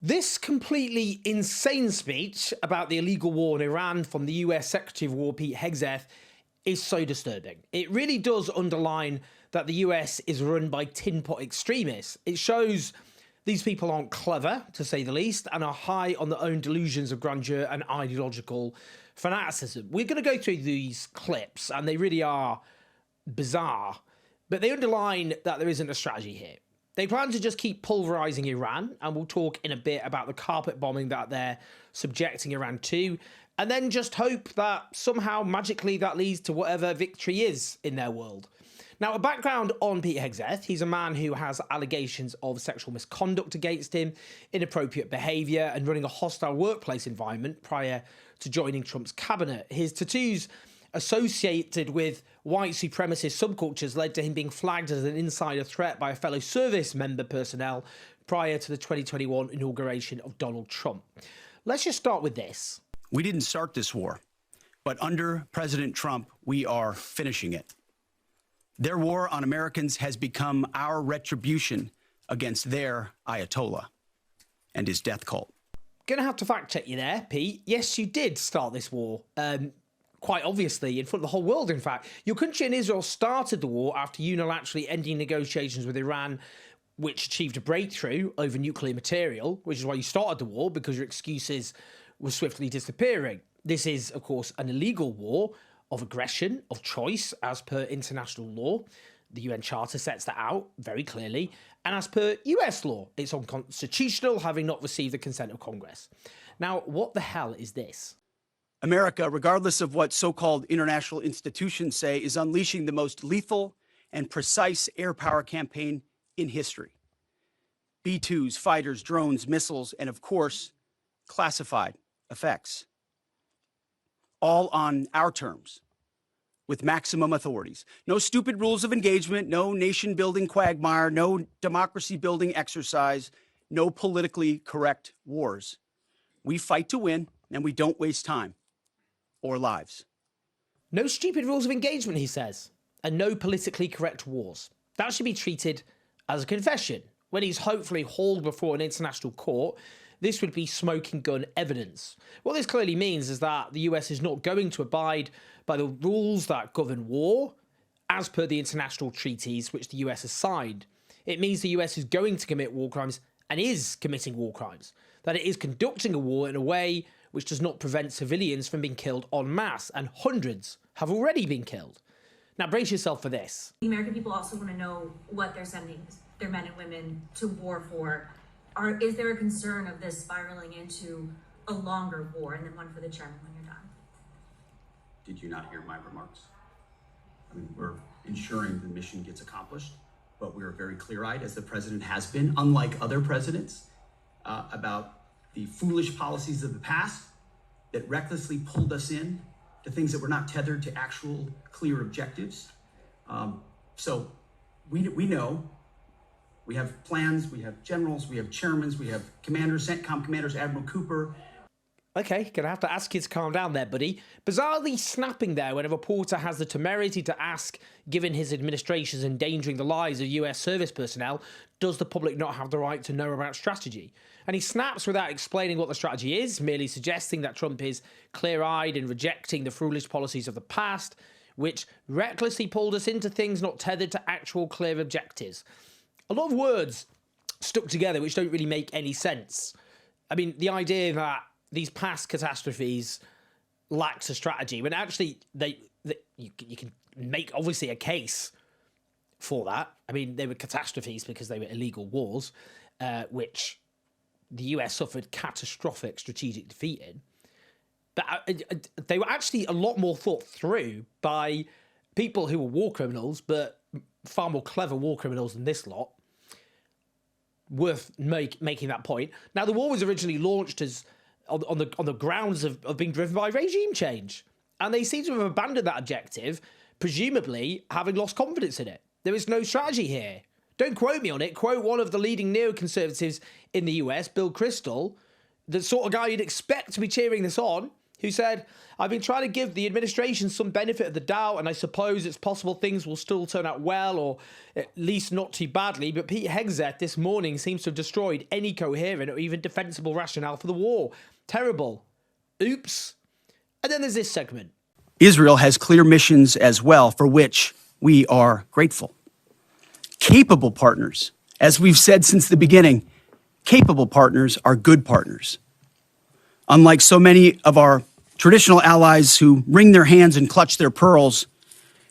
This completely insane speech about the illegal war in Iran from the US Secretary of War Pete Hegseth is so disturbing. It really does underline that the US is run by tin pot extremists. It shows these people aren't clever, to say the least, and are high on their own delusions of grandeur and ideological fanaticism. We're going to go through these clips, and they really are bizarre, but they underline that there isn't a strategy here. They plan to just keep pulverizing Iran, and we'll talk in a bit about the carpet bombing that they're subjecting Iran to, and then just hope that somehow magically that leads to whatever victory is in their world. Now, a background on Pete Hegseth. He's a man who has allegations of sexual misconduct against him, inappropriate behaviour, and running a hostile workplace environment prior to joining Trump's cabinet. His tattoos associated with white supremacist subcultures led to him being flagged as an insider threat by a fellow service member personnel prior to the 2021 inauguration of Donald Trump. Let's just start with this. We didn't start this war, but under President Trump, we are finishing it. Their war on Americans has become our retribution against their Ayatollah and his death cult. Gonna have to fact check you there, Pete. Yes, you did start this war. Quite obviously, in front of the whole world, in fact. Your country and Israel started the war after unilaterally ending negotiations with Iran, which achieved a breakthrough over nuclear material, which is why you started the war, because your excuses were swiftly disappearing. This is, of course, an illegal war of aggression, of choice, as per international law. The UN Charter sets that out very clearly. And as per US law, it's unconstitutional, having not received the consent of Congress. Now, what the hell is this? America, regardless of what so-called international institutions say, is unleashing the most lethal and precise air power campaign in history. B-2s, fighters, drones, missiles, and of course, classified effects. All on our terms, with maximum authorities. No stupid rules of engagement, no nation-building quagmire, no democracy-building exercise, no politically correct wars. We fight to win, and we don't waste time or lives. No stupid rules of engagement, he says, and no politically correct wars. That should be treated as a confession. When he's hopefully hauled before an international court, this would be smoking gun evidence. What this clearly means is that the US is not going to abide by the rules that govern war, as per the international treaties which the US has signed. It means the US is going to commit war crimes and is committing war crimes. That it is conducting a war in a way which does not prevent civilians from being killed en masse, and hundreds have already been killed. Now brace yourself for this. The American people also want to know what they're sending their men and women to war for. Is there a concern of this spiraling into a longer war? And then one for the chairman when you're done. Did you not hear my remarks? I mean, we're ensuring the mission gets accomplished, but we're very clear-eyed, as the president has been, unlike other presidents, about the foolish policies of the past that recklessly pulled us in to things that were not tethered to actual clear objectives. So we know. We have plans, we have generals, we have chairmen, we have commanders, CENTCOM commanders, Admiral Cooper. Okay, gonna have to ask you to calm down there, buddy. Bizarrely snapping there when a reporter has the temerity to ask, given his administration's endangering the lives of US service personnel, does the public not have the right to know about strategy? And he snaps without explaining what the strategy is, merely suggesting that Trump is clear-eyed in rejecting the foolish policies of the past, which recklessly pulled us into things not tethered to actual clear objectives. A lot of words stuck together which don't really make any sense. I mean, the idea that these past catastrophes lacked a strategy, when actually you can make obviously a case for that. I mean, they were catastrophes because they were illegal wars, which the US suffered catastrophic strategic defeat in. But they were actually a lot more thought through by people who were war criminals, but far more clever war criminals than this lot. Worth making that point. Now, the war was originally launched as on the grounds of being driven by regime change, and they seem to have abandoned that objective, presumably having lost confidence in it. There is no strategy here. Don't quote me on it. Quote one of the leading neoconservatives in the US, Bill Kristol, the sort of guy you'd expect to be cheering this on. who said, "I've been trying to give the administration some benefit of the doubt, and I suppose it's possible things will still turn out well, or at least not too badly, but Pete Hegseth this morning seems to have destroyed any coherent or even defensible rationale for the war. Terrible. Oops." And then there's this segment. Israel has clear missions as well, for which we are grateful. Capable partners, as we've said since the beginning, capable partners are good partners. Unlike so many of our traditional allies who wring their hands and clutch their pearls,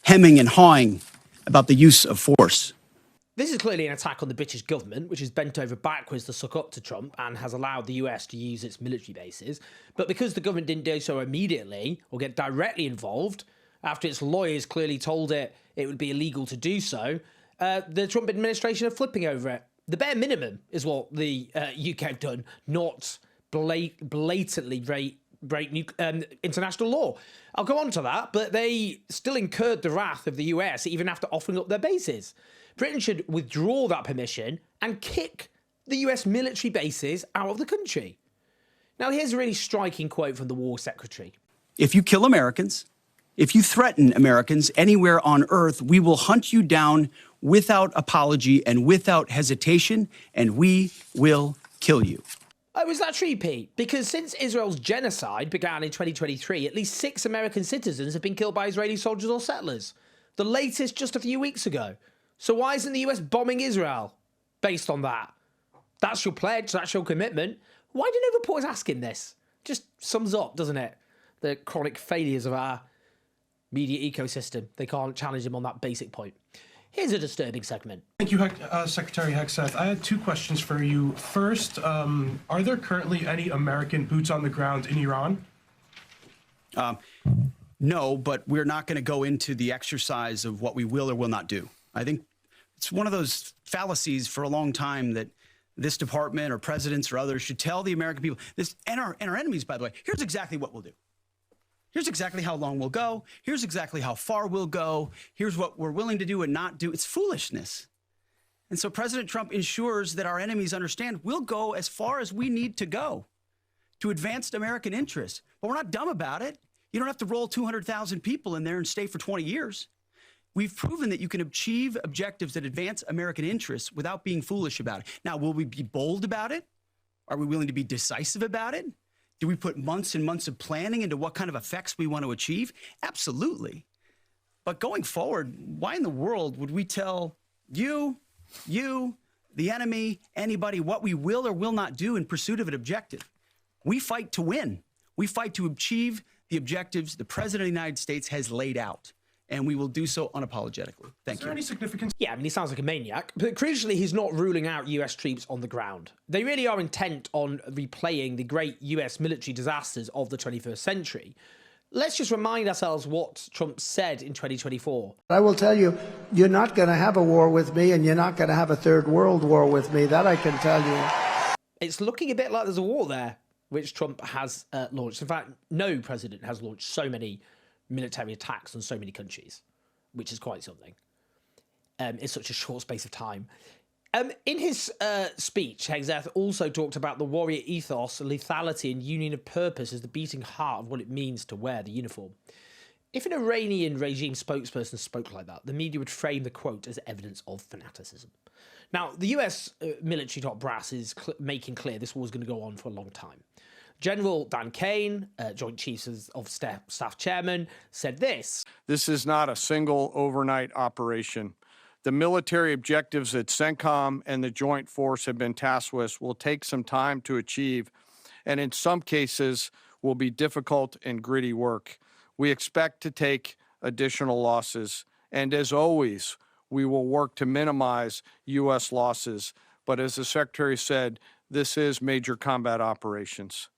hemming and hawing about the use of force. This is clearly an attack on the British government, which is bent over backwards to suck up to Trump and has allowed the US to use its military bases. But because the government didn't do so immediately or get directly involved, after its lawyers clearly told it would be illegal to do so, the Trump administration are flipping over it. The bare minimum is what the UK have done, not blatantly break international law. I'll go on to that, but they still incurred the wrath of the US even after offering up their bases. Britain should withdraw that permission and kick the US military bases out of the country. Now, here's a really striking quote from the War Secretary. If you kill Americans, if you threaten Americans anywhere on earth, we will hunt you down without apology and without hesitation, and we will kill you. Oh, was that true, Pete? Because since Israel's genocide began in 2023, at least 6 American citizens have been killed by Israeli soldiers or settlers. The latest just a few weeks ago. So why isn't the US bombing Israel based on that? That's your pledge, that's your commitment. Why do no reporters asking this? Just sums up, doesn't it? The chronic failures of our media ecosystem. They can't challenge him on that basic point. Here's a disturbing segment. Thank you, Secretary Hegseth. I had 2 questions for you. First, are there currently any American boots on the ground in Iran? No, but we're not going to go into the exercise of what we will or will not do. I think it's one of those fallacies for a long time that this department or presidents or others should tell the American people, this, and our enemies, by the way, here's exactly what we'll do. Here's exactly how long we'll go. Here's exactly how far we'll go. Here's what we're willing to do and not do. It's foolishness. And so President Trump ensures that our enemies understand we'll go as far as we need to go to advance American interests. But we're not dumb about it. You don't have to roll 200,000 people in there and stay for 20 years. We've proven that you can achieve objectives that advance American interests without being foolish about it. Now, will we be bold about it? Are we willing to be decisive about it? Do we put months and months of planning into what kind of effects we want to achieve? Absolutely. But going forward, why in the world would we tell you, the enemy, anybody, what we will or will not do in pursuit of an objective? We fight to win. We fight to achieve the objectives the President of the United States has laid out. And we will do so unapologetically. Thank you. Is there any significance? Yeah, I mean, he sounds like a maniac. But crucially, he's not ruling out US troops on the ground. They really are intent on replaying the great US military disasters of the 21st century. Let's just remind ourselves what Trump said in 2024. I will tell you, you're not going to have a war with me, and you're not going to have a third world war with me. That I can tell you. It's looking a bit like there's a war there, which Trump has launched. In fact, no president has launched so many military attacks on so many countries, which is quite something in such a short space of time. In his speech, Hegseth also talked about the warrior ethos, lethality and union of purpose as the beating heart of what it means to wear the uniform. If an Iranian regime spokesperson spoke like that, the media would frame the quote as evidence of fanaticism. Now, the US military top brass is making clear this war is going to go on for a long time. General Dan Kane, Joint Chiefs of Staff Chairman, said this. This is not a single overnight operation. The military objectives that CENTCOM and the Joint Force have been tasked with will take some time to achieve, and in some cases will be difficult and gritty work. We expect to take additional losses, and as always, we will work to minimize U.S. losses. But as the Secretary said, this is major combat operations.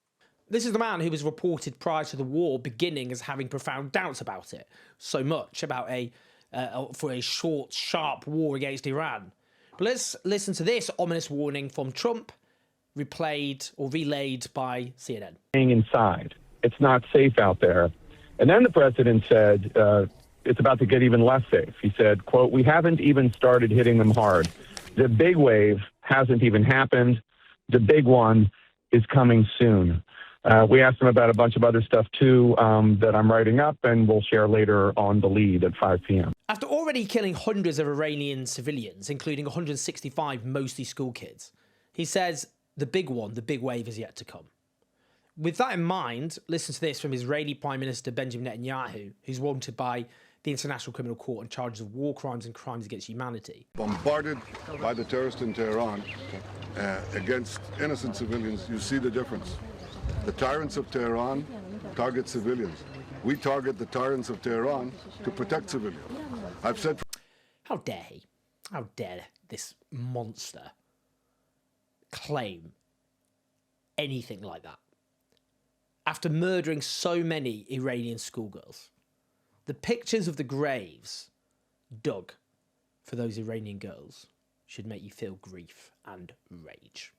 This is the man who was reported prior to the war beginning as having profound doubts about it. So much about for a short, sharp war against Iran. But let's listen to this ominous warning from Trump, relayed by CNN. Staying inside. It's not safe out there. And then the president said, it's about to get even less safe. He said, quote, we haven't even started hitting them hard. The big wave hasn't even happened. The big one is coming soon. We asked him about a bunch of other stuff too that I'm writing up, and we'll share later on The Lead at 5 p.m. After already killing hundreds of Iranian civilians, including 165 mostly school kids, he says the big wave is yet to come. With that in mind, listen to this from Israeli Prime Minister Benjamin Netanyahu, who's wanted by the International Criminal Court on charges of war crimes and crimes against humanity. Bombarded by the terrorists in Tehran against innocent civilians, you see the difference. The tyrants of Tehran target civilians. We target the tyrants of Tehran to protect civilians. I've said... How dare he? How dare this monster claim anything like that? After murdering so many Iranian schoolgirls, the pictures of the graves dug for those Iranian girls should make you feel grief and rage.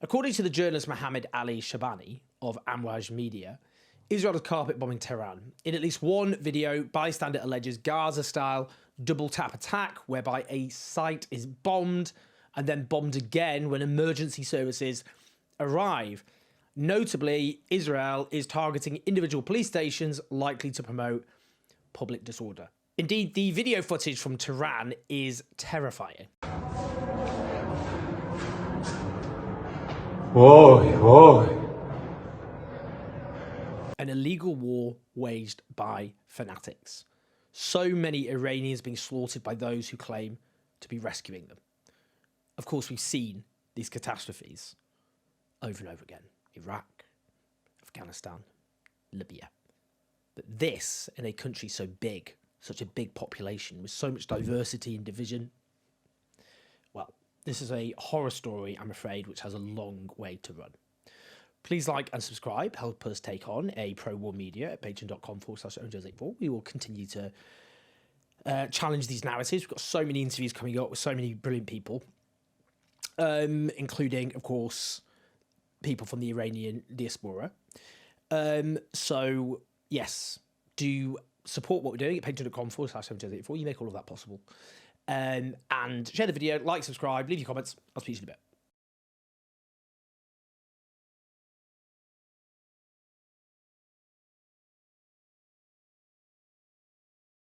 According to the journalist Mohammed Ali Shabani of Amwaj Media, Israel is carpet bombing Tehran. In at least one video, bystander alleges Gaza-style double-tap attack whereby a site is bombed and then bombed again when emergency services arrive. Notably, Israel is targeting individual police stations likely to promote public disorder. Indeed, the video footage from Tehran is terrifying. An illegal war waged by fanatics. So many Iranians being slaughtered by those who claim to be rescuing them. Of course, we've seen these catastrophes over and over again. Iraq, Afghanistan, Libya. But this, in a country so big, such a big population, with so much diversity and division, well, this is a horror story, I'm afraid, which has a long way to run. Please like and subscribe. Help us take on a pro-war media at patreon.com/owners84. We will continue to challenge these narratives. We've got so many interviews coming up with so many brilliant people, including, of course, people from the Iranian diaspora. So, yes, do support what we're doing at patreon.com/owners84. You make all of that possible. And share the video, like, subscribe, leave your comments. I'll speak to you in a bit.